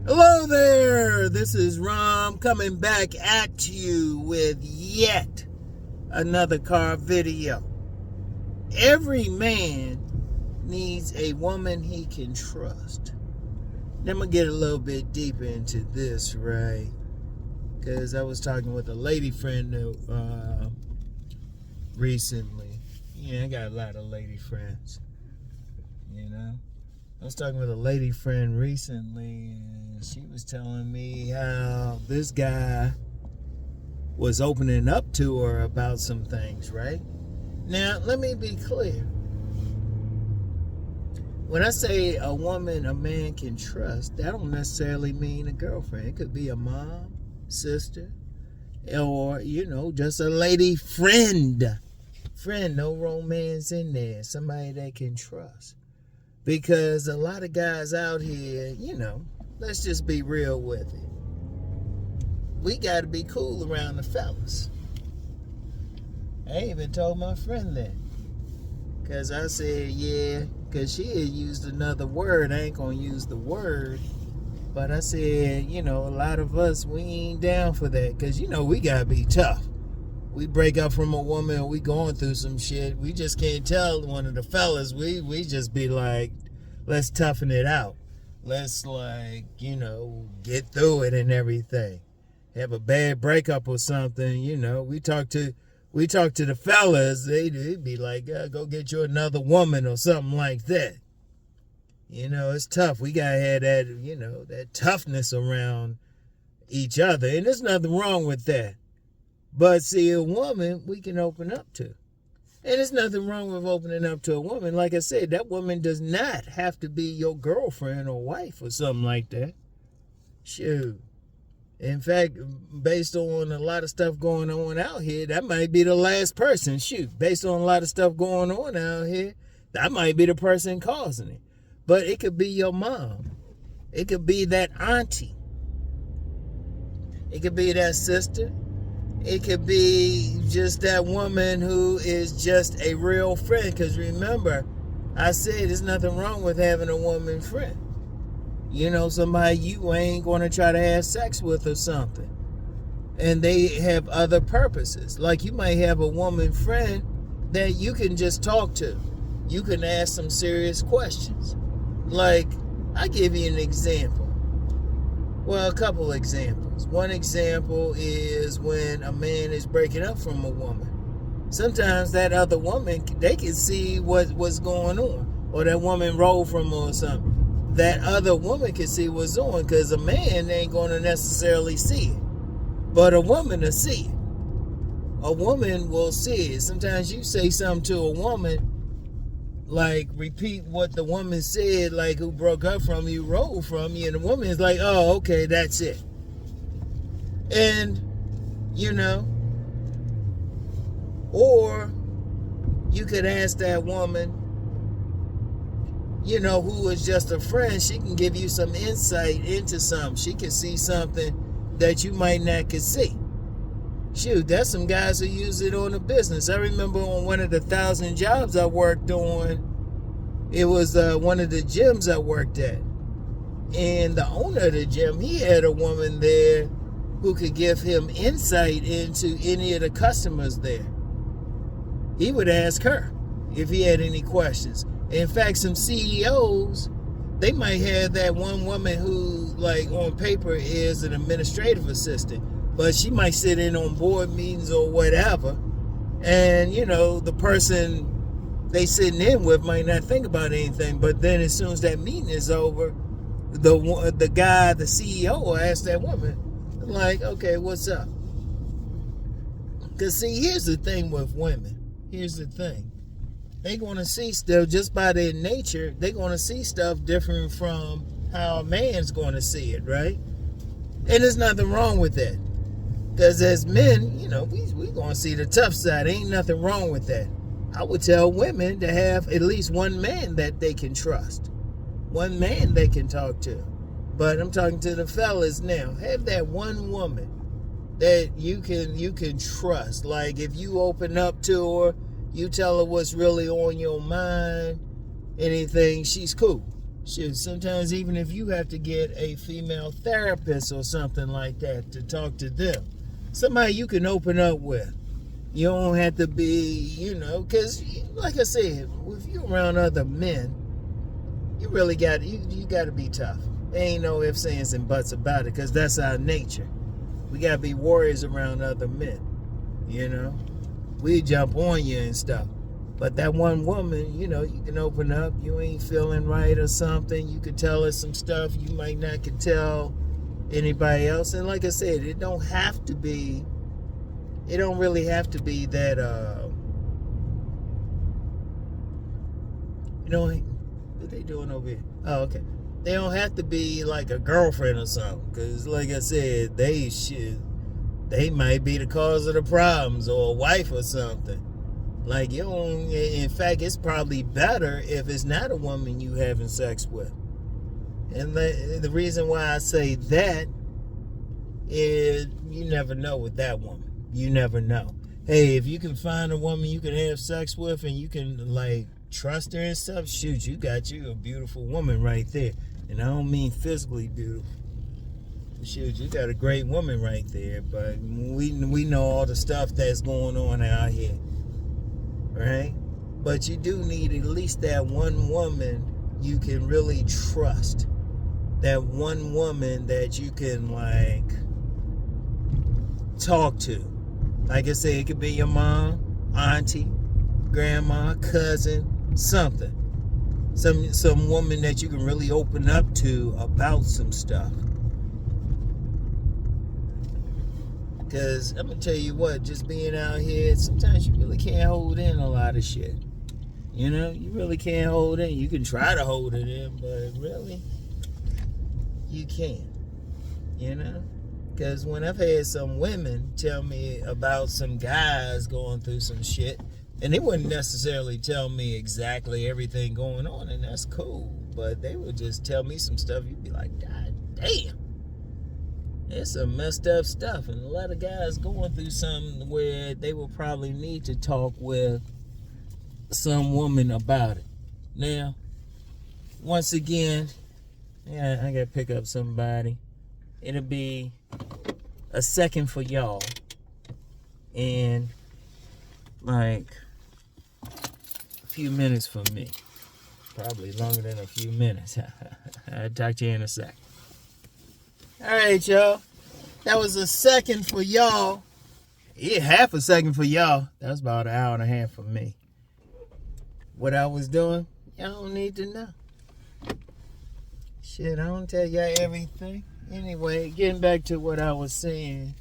Hello there, this is Rom coming back at you with yet another car video. Every man needs a woman he can trust. Then I'm going to get a little bit deeper into this, right? Because I was talking with a lady friend recently. Yeah, I got a lot of lady friends, you know. I was talking with a lady friend recently, and she was telling me how this guy was opening up to her about some things, right? Now, let me be clear. When I say a woman a man can trust, that don't necessarily mean a girlfriend. It could be a mom, sister, or, just a lady friend. Friend, no romance in there. Somebody that can trust. Because a lot of guys out here, let's just be real with it. We got to be cool around the fellas. I even told my friend that. Because I said, yeah, because she had used another word. I ain't going to use the word. But I said, a lot of us, we ain't down for that. Because, we got to be tough. We break up from a woman, we going through some shit. We just can't tell one of the fellas. We just be like, let's toughen it out. Let's get through it and everything. Have a bad breakup or something, we talk to the fellas. They'd be like, go get you another woman or something like that. It's tough. We gotta have that, that toughness around each other. And there's nothing wrong with that. But see, a woman we can open up to. And there's nothing wrong with opening up to a woman. Like I said, that woman does not have to be your girlfriend or wife or something like that. Shoot. In fact, based on a lot of stuff going on out here, that might be the last person. Shoot, based on a lot of stuff going on out here, that might be the person causing it. But it could be your mom. It could be that auntie. It could be that sister. It could be just that woman who is just a real friend. Because remember, I said there's nothing wrong with having a woman friend. Somebody you ain't going to try to have sex with or something. And they have other purposes. Like you might have a woman friend that you can just talk to. You can ask some serious questions. Like, I'll give you an example. Well, a couple examples. One example is when a man is breaking up from a woman. Sometimes that other woman, they can see what's going on. Or that woman rolled from her or something. That other woman can see what's on because a man ain't going to necessarily see it. But a woman will see it. A woman will see it. Sometimes you say something to a woman, like repeat what the woman said, like who broke up from you, rolled from you, and the woman is like, oh, okay, that's it. And, or you could ask that woman, who is just a friend, she can give you some insight into something. She can see something that you might not could see. Shoot, that's some guys who use it on a business. I remember on one of the 1,000 jobs I worked on, it was one of the gyms I worked at. And the owner of the gym, he had a woman there who could give him insight into any of the customers there. He would ask her if he had any questions. In fact, some CEOs, they might have that one woman who, like, on paper is an administrative assistant, but she might sit in on board meetings or whatever. And, the person they sitting in with might not think about anything. But then as soon as that meeting is over, the guy, the CEO, will ask that woman, like, okay, what's up? Because, see, here's the thing with women. Here's the thing. They're going to see stuff just by their nature. They're going to see stuff different from how a man's going to see it, right? And there's nothing wrong with that. Because as men, we going to see the tough side. Ain't nothing wrong with that. I would tell women to have at least one man that they can trust. One man they can talk to. But I'm talking to the fellas now. Have that one woman that you can trust. Like if you open up to her, you tell her what's really on your mind, anything, she's cool. Shit, sometimes even if you have to get a female therapist or something like that to talk to them, somebody you can open up with. You don't have to be, because like I said, if you're around other men, you really got you got to be tough. There ain't no ifs, ands, and buts about it, because that's our nature. We got to be warriors around other men, We jump on you and stuff. But that one woman, you can open up. You ain't feeling right or something. You could tell her some stuff you might not could tell anybody else. And like I said, it don't really have to be that, what they doing over here? Oh, okay. They don't have to be like a girlfriend or something. Because like I said, they might be the cause of the problems, or a wife or something. Like, in fact, it's probably better if it's not a woman you having sex with. And the reason why I say that is you never know with that woman. You never know. Hey, if you can find a woman you can have sex with and you can, trust her and stuff, shoot, you got you a beautiful woman right there. And I don't mean physically beautiful. Shoot, you got a great woman right there. But we know all the stuff that's going on out here. Right? But you do need at least that one woman you can really trust. That one woman that you can, talk to. Like I said, it could be your mom, auntie, grandma, cousin, something. Some woman that you can really open up to about some stuff. Because I'm going to tell you what, just being out here, sometimes you really can't hold in a lot of shit. You really can't hold in. You can try to hold it in, but really, you can't. Because when I've had some women tell me about some guys going through some shit, and they wouldn't necessarily tell me exactly everything going on, and that's cool. But they would just tell me some stuff. You'd be like, God damn. It's some messed up stuff, and a lot of guys going through something where they will probably need to talk with some woman about it. Now, once again, I gotta pick up somebody. It'll be a second for y'all, and a few minutes for me. Probably longer than a few minutes. I'll talk to you in a sec. All right, y'all. That was a second for y'all. Yeah, half a second for y'all. That was about an hour and a half for me. What I was doing, y'all don't need to know. Shit, I don't tell y'all everything. Anyway, getting back to what I was saying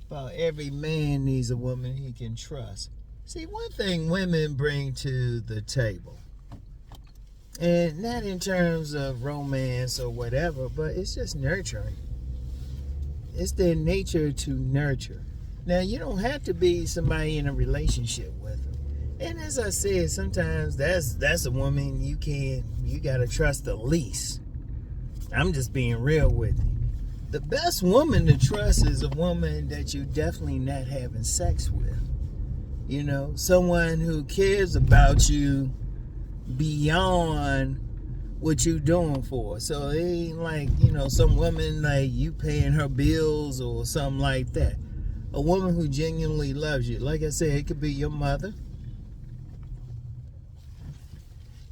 about every man needs a woman he can trust. See, one thing women bring to the table, and not in terms of romance or whatever, but it's just nurturing. It's their nature to nurture. Now, you don't have to be somebody in a relationship with them. And as I said, sometimes that's a woman you gotta trust the least. I'm just being real with you. The best woman to trust is a woman that you definitely not having sex with. Someone who cares about you beyond what you doing for. So it ain't like, some woman like you paying her bills or something like that. A woman who genuinely loves you. Like I said, it could be your mother.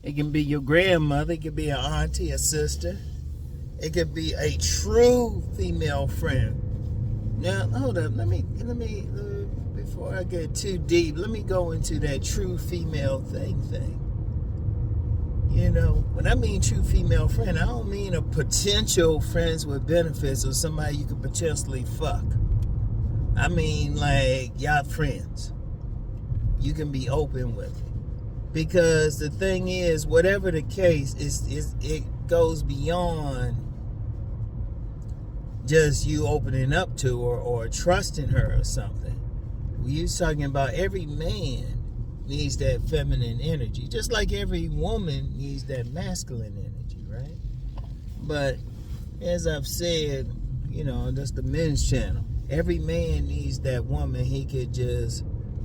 It can be your grandmother. It could be an auntie, a sister. It could be a true female friend. Now, hold up. Let me before I get too deep, let me go into that true female thing. When I mean true female friend, I don't mean a potential friends with benefits or somebody you could potentially fuck. I mean y'all friends. You can be open with it. Because the thing is, whatever the case, it goes beyond just you opening up to her or trusting her or something. We was talking about every man needs that feminine energy, just like every woman needs that masculine energy, right? But as I've said, that's the men's channel. Every man needs that woman he could just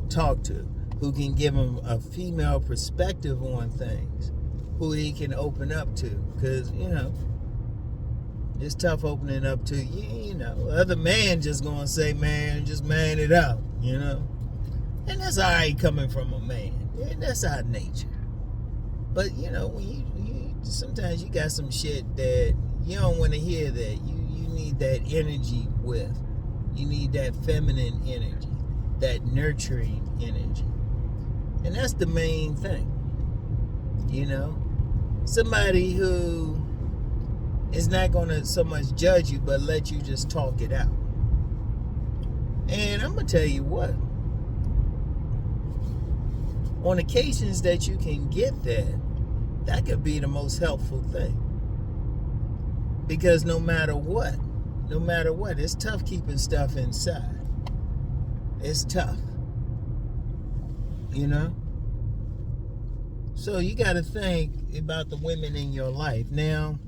talk to, who can give him a female perspective on things, who he can open up to, because, it's tough opening up to other man just gonna say, man, just man it out, and that's all right coming from a man, and that's our nature. But when you sometimes you got some shit that you don't want to hear, that you need that energy with, you need that feminine energy, that nurturing energy, and that's the main thing. Somebody who is not going to so much judge you, but let you just talk it out. And I'm going to tell you what, on occasions that you can get that could be the most helpful thing. Because no matter what, it's tough keeping stuff inside. It's tough. So you got to think about the women in your life. Now,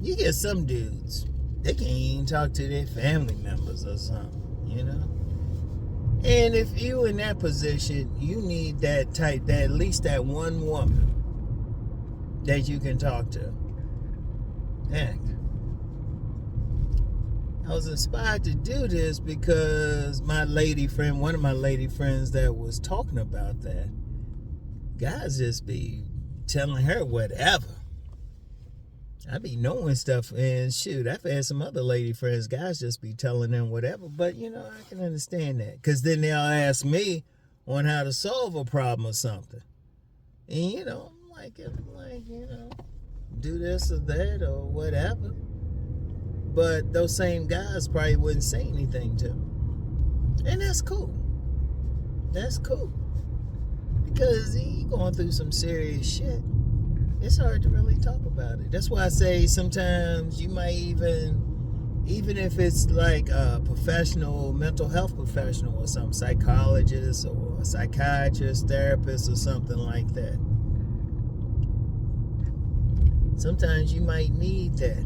you get some dudes, they can't even talk to their family members or something, And if you in that position, you need that at least that one woman that you can talk to. Heck, I was inspired to do this because one of my lady friends that was talking about that, guys just be telling her whatever. I be knowing stuff, and shoot, I've had some other lady friends, guys just be telling them whatever, but I can understand that, because then they'll ask me on how to solve a problem or something, and I'm like, do this or that or whatever, but those same guys probably wouldn't say anything to me, and that's cool, because he going through some serious shit. It's hard to really talk about it. That's why I say sometimes you might even if it's like a professional, mental health professional or some psychologist or a psychiatrist, therapist or something like that. Sometimes you might need that.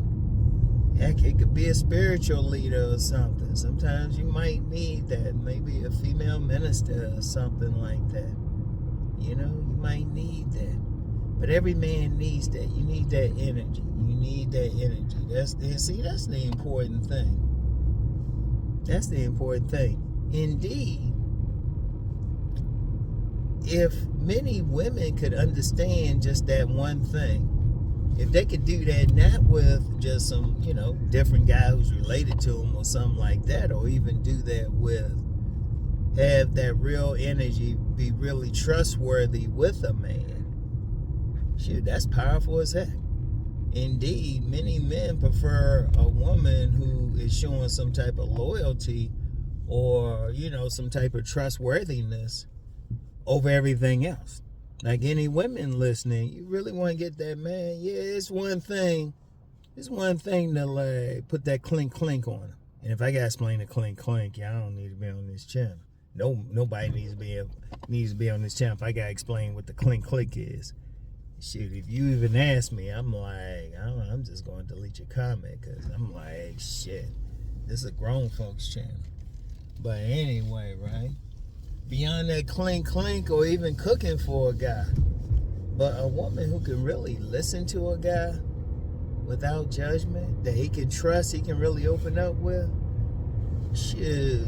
Heck, it could be a spiritual leader or something. Sometimes you might need that. Maybe a female minister or something like that. You might need that. But every man needs that. You need that energy. That's the important thing. Indeed, if many women could understand just that one thing, if they could do that, not with just some, different guy who's related to them or something like that, or even do that with, have that real energy, be really trustworthy with a man. Shoot, that's powerful as heck. Indeed, many men prefer a woman who is showing some type of loyalty or, some type of trustworthiness over everything else. Like any women listening, you really want to get that man. Yeah, it's one thing to like put that clink clink on him. And if I gotta explain the clink clink, I don't need to be on this channel. Nobody needs to be on this channel if I gotta explain what the clink clink is. Shoot, if you even ask me, I'm like, I'm just going to delete your comment, because I'm like, shit, this is a grown folks channel. But anyway, right? Beyond that clink clink or even cooking for a guy, but a woman who can really listen to a guy without judgment, that he can trust, he can really open up with, shoot,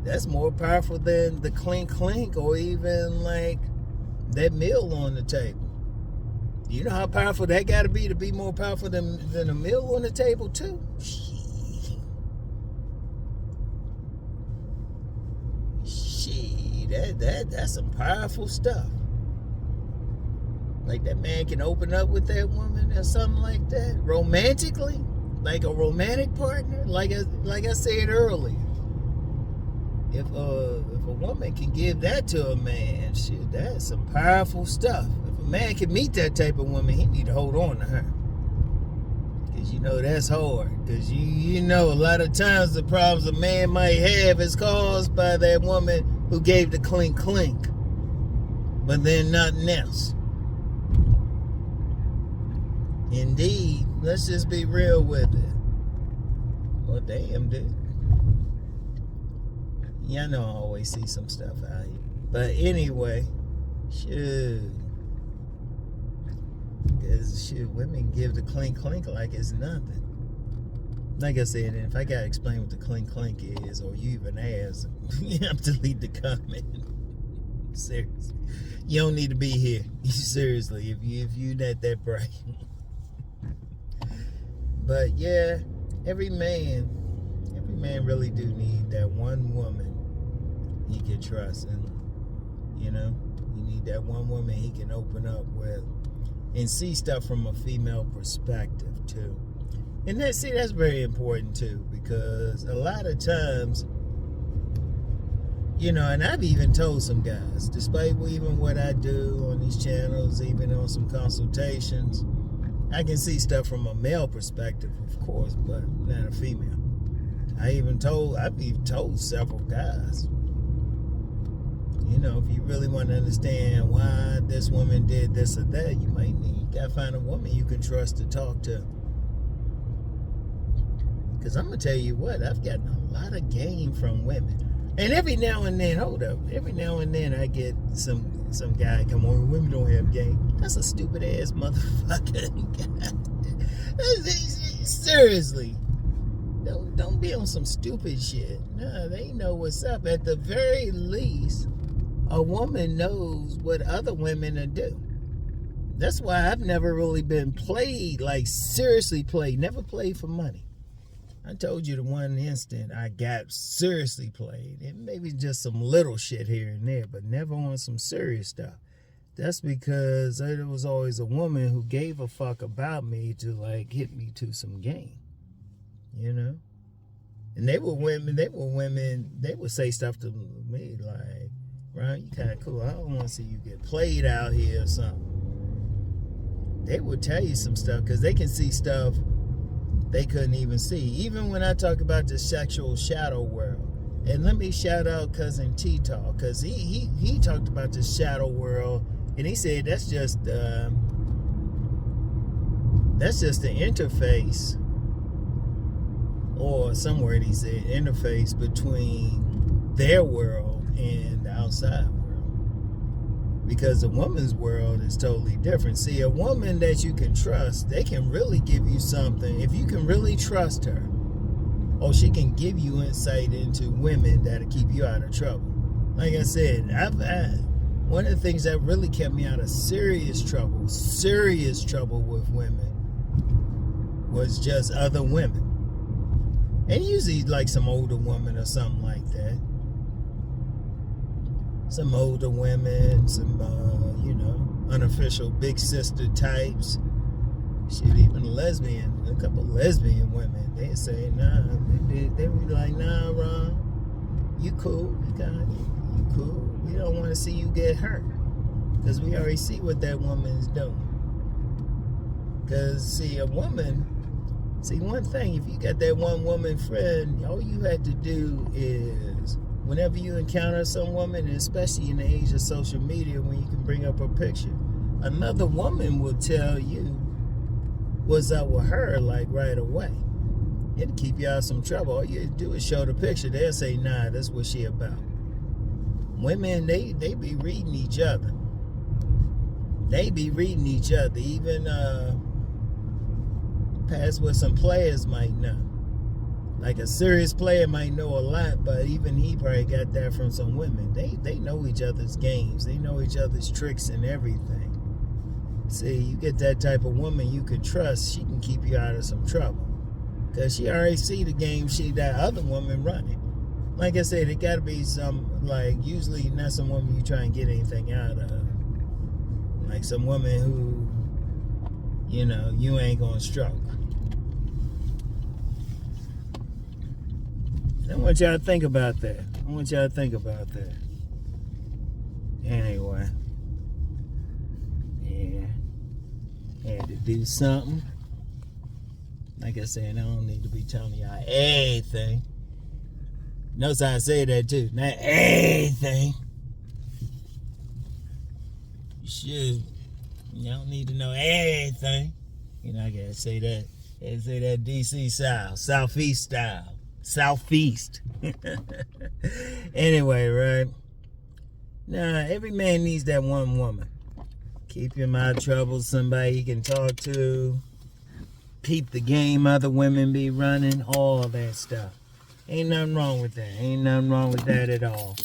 that's more powerful than the clink clink or even like that meal on the table. You know how powerful that got to be more powerful than a meal on the table too? Shit, that's some powerful stuff. Like that man can open up with that woman or something like that, romantically, like a romantic partner. Like I said earlier, if a woman can give that to a man, shit, that's some powerful stuff. If a man can meet that type of woman, he need to hold on to her, because that's hard. Because you know a lot of times the problems a man might have is caused by that woman who gave the clink clink, but then nothing else. Indeed, let's just be real with it. Well, damn, dude. Yeah, I know I always see some stuff out here. But anyway, shoot. Because, shit, women give the clink like it's nothing. Like I said, if I gotta explain what the clink is, or you even ask, you have to leave the comment. Seriously. You don't need to be here. Seriously, if you not that bright. But yeah, every man really do need that one woman he can trust. And, you know, you need that one woman he can open up with and see stuff from a female perspective too. And that's very important too, because a lot of times, you know, and I've even told some guys, despite even what I do on these channels, even on some consultations, I can see stuff from a male perspective, of course, but not a female. I've even told several guys, you know, if you really want to understand why this woman did this or that, you gotta find a woman you can trust to talk to. Because I'm going to tell you what, I've gotten a lot of game from women. And every now and then, every now and then I get some guy come on, women don't have game. That's a stupid ass motherfucker. Seriously. Don't be on some stupid shit. No, they know what's up. At the very least, a woman knows what other women are do. That's why I've never really been played, like seriously played. Never played for money. I told you the one instant I got seriously played. And maybe just some little shit here and there, but never on some serious stuff. That's because there was always a woman who gave a fuck about me to like hit me to some game. You know? And they were women, they would say stuff to me like, Ron, you kind of cool. I don't want to see you get played out here or something. They would tell you some stuff because they can see stuff they couldn't even see. Even when I talk about the sexual shadow world. And let me shout out Cousin T-Talk, because he talked about the shadow world, and he said that's just the interface, or some word he said, interface between their world and the outside world. Because the woman's world is totally different. See, a woman that you can trust, they can really give you something. If you can really trust her, or she can give you insight into women that'll keep you out of trouble. Like I said, one of the things that really kept me out of serious trouble with women, was just other women. And usually like some older woman or something like that. Some older women, some, unofficial big sister types. Shit, even a couple lesbian women, they say, nah, they be like, nah, Ron, you cool, you cool. We don't want to see you get hurt. Because we already see what that woman's doing. Because, see, one thing, if you got that one woman friend, all you had to do is, whenever you encounter some woman, and especially in the age of social media, when you can bring up a picture, another woman will tell you what's up with her, like right away. It'll keep you out of some trouble. All you do is show the picture. They'll say, nah, that's what she about. Women, they be reading each other. They be reading each other. Even past what some players might know. Like a serious player might know a lot, but even he probably got that from some women. They know each other's games. They know each other's tricks and everything. See, you get that type of woman you can trust, she can keep you out of some trouble. Because she already see the game that other woman running. Like I said, it got to be some, like, usually not some woman you try and get anything out of. Like some woman who, you ain't going to stroke. I want y'all to think about that. Anyway. Yeah. Had to do something. Like I said, I don't need to be telling y'all everything. Notice how I say that too. Not everything. You don't need to know everything. I gotta say that. I gotta say that DC style. Southeast style. Southeast. Anyway, right? Nah, every man needs that one woman. Keep him out of trouble. Somebody he can talk to. Peep the game other women be running. All that stuff. Ain't nothing wrong with that. Ain't nothing wrong with that at all.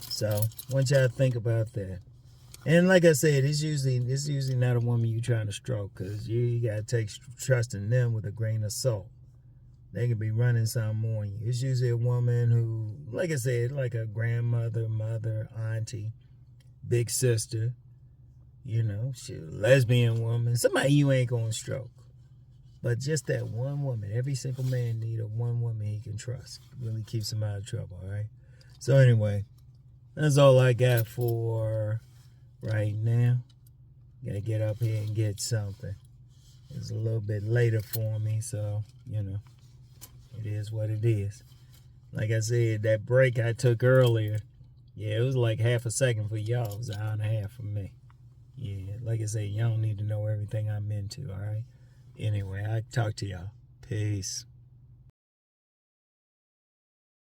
So, I want y'all to think about that. And like I said, it's usually not a woman you trying to stroke, because you got to take trust in them with a grain of salt. They could be running something on you. It's usually a woman who, like I said, like a grandmother, mother, auntie, big sister, you know, she a lesbian woman, somebody you ain't going to stroke. But just that one woman. Every single man need a one woman he can trust. Really keeps him out of trouble, all right? So anyway, that's all I got for right now. Gotta get up here and get something. It's a little bit later for me, so, you know, it is what it is. Like I said, that break I took earlier, yeah, it was like half a second for y'all. It was an hour and a half for me. Yeah, like I said, y'all don't need to know everything I'm into, all right? Anyway, I talk to y'all. Peace.